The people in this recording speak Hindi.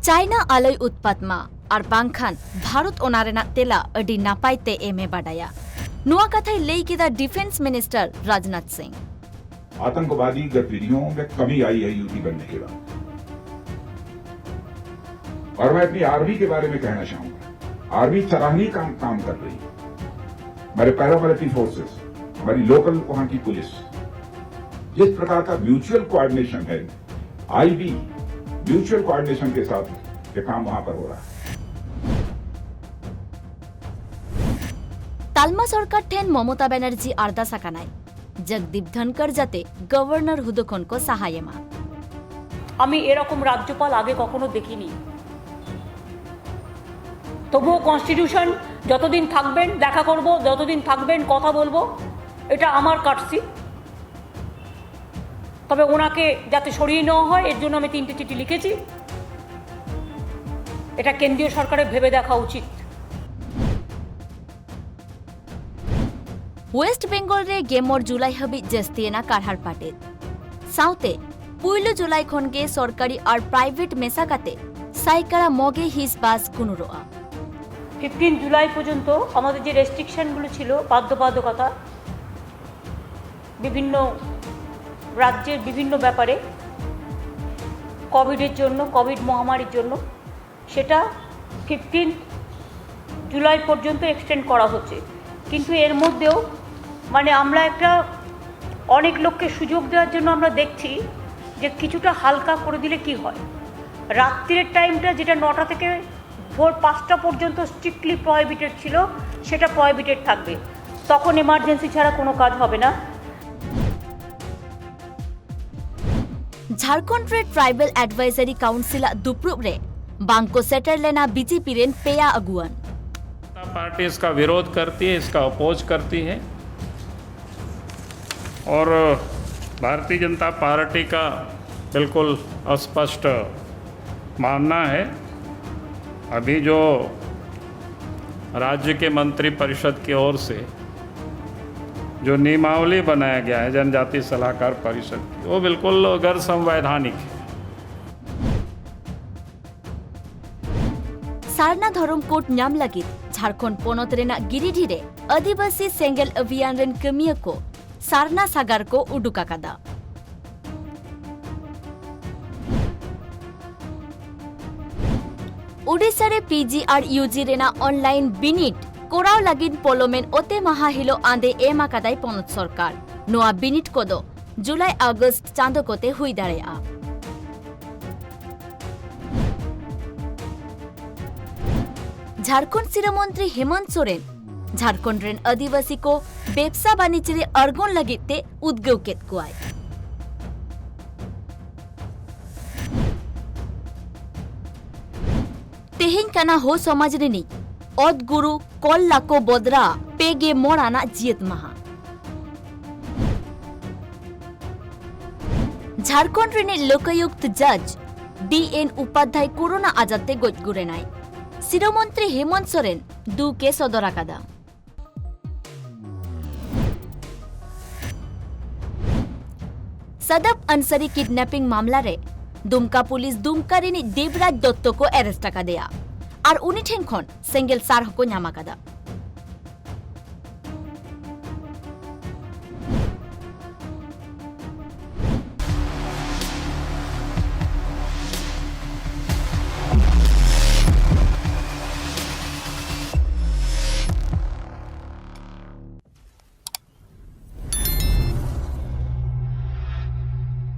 चाइना आलय उत्पातमा और बांखान भारत ओनारेना तेला अडी नापायते एमे बाडाया नुआ कथाई लई किदा डिफेंस मिनिस्टर राजनाथ सिंह। आतंकवादी गतिविधियों में कमी आई है यूपी बनने के बाद। और मैं अपनी आर्मी के बारे में कहना चाहूंगा, आर्मी सराहनीय काम कर रही है। हमारे पैरामिलिट्री फोर्सेस, हमारी लोकल वहां की पुलिस, जिस प्रकार का म्यूचुअल कोऑर्डिनेशन है, आईबी म्यूचुअल कोऑर्डिनेशन के साथ ये काम वहां पर हो रहा है। तालमा सरकार ठेन ममता बनर्जी आर्दा साकानाय जगदीप धनकर जाते गवर्नर हुदोखन को सहायमा। আমি এরকম রাজ্যপাল আগে কখনো দেখিনি। তবুও কনস্টিটিউশন যতদিন থাকবেন দেখা করব, যতদিন থাকবেন কথা বলবো, এটা আমার কাটছি। তবে ওনাকে যাতে সরিয়ে নেওয়া হয় এর জন্য আমি 3টে চিঠি লিখেছি। এটা কেন্দ্রীয় সরকারের ভেবে দেখা উচিত। वेस्ट बेंगल रे गेमर जुलाई हबी जस्तियना कारहार पाटे साउते पुइलो जुलाई खनगे सरकारी और प्राइवेट मेसाकाते साइकारा मगे हिस बास कुनुरोआ 15 জুলাই পর্যন্ত আমাদের যে রেস্ট্রিকশনগুলো ছিল, বাধ্যবাধকতা বিভিন্ন রাজ্যের বিভিন্ন ব্যাপারে কোভিডের জন্য, কোভিড মহামারীর জন্য, সেটা 15 জুলাই পর্যন্ত এক্সটেন্ড করা হচ্ছে। কিন্তু এর মধ্যেও মানে আমরা একটা অনেক লোককে সুযোগ দেওয়ার জন্য আমরা দেখছি যে কিছুটা হালকা করে দিলে কি হয়। রাত্রির টাইমটা যেটা 9টা থেকে ভোর 5টা পর্যন্ত স্ট্রিক্টলি প্রহিবিটেড ছিল, সেটা প্রহিবিটেড থাকবে। তখন এমার্জেন্সি ছাড়া কোনো কাজ হবে না। झारखंड रे ट्राइबल एडवाइजरी काउंसिल दुप्रुब रे बांको सेटर लेना बीजेपी रेन पेया अगुवन पार्टी इसका विरोध करती है, इसका अपोज करती है और भारतीय जनता पार्टी का बिल्कुल अस्पष्ट मानना है। अभी जो राज्य के मंत्री परिषद की ओर से जो नियमावली बनाया गया है जनजाति सलाहकार परिषद की, वो बिल्कुल गैर संवैधानिक है। सारना धरमकोट न्याम लगित झारखंड पोनत रेना गिरिडीरे आदिवासी सेंगेल अभियान रेन कमिया को सारना सागार को उडुका कादा उड़ीसा रे पीजी और यूजी रेना ऑनलाइन बिनिट कोराव लगिन पोलोमेन ओते महा हिलो आंदे एमा कादाई पोनत सरकार नोआ बिनिट कोदो जुलाई अगस्त चांदो कोते हुई दाड़ेया। झारखंड शिरोमंत्री हेमंत सोरेन झारखंड रेन आदिवासी को बेबसा बाणिज्य रे अरगोन लगिते उद्गव केत कुआय तेहेन काना हो समाज रेनी ओद गुरु कल लाको बदरा पेगे मोड़ाना जियत महा झारखंड रेने लोकायुक्त जज DN उपाध्याय कोरोना आजाते गजगुरे नाय शिरोमंत्री हेमंत सोरेन दू के सदरा कादा सदब अंसारी किडनैपिंग मामला रे दुमका पुलिस दुमका रेनी देवराज दत्त को अरेस्ट का दिया और उनी ठेन खन सेंगेल सार को न्यामा कादा।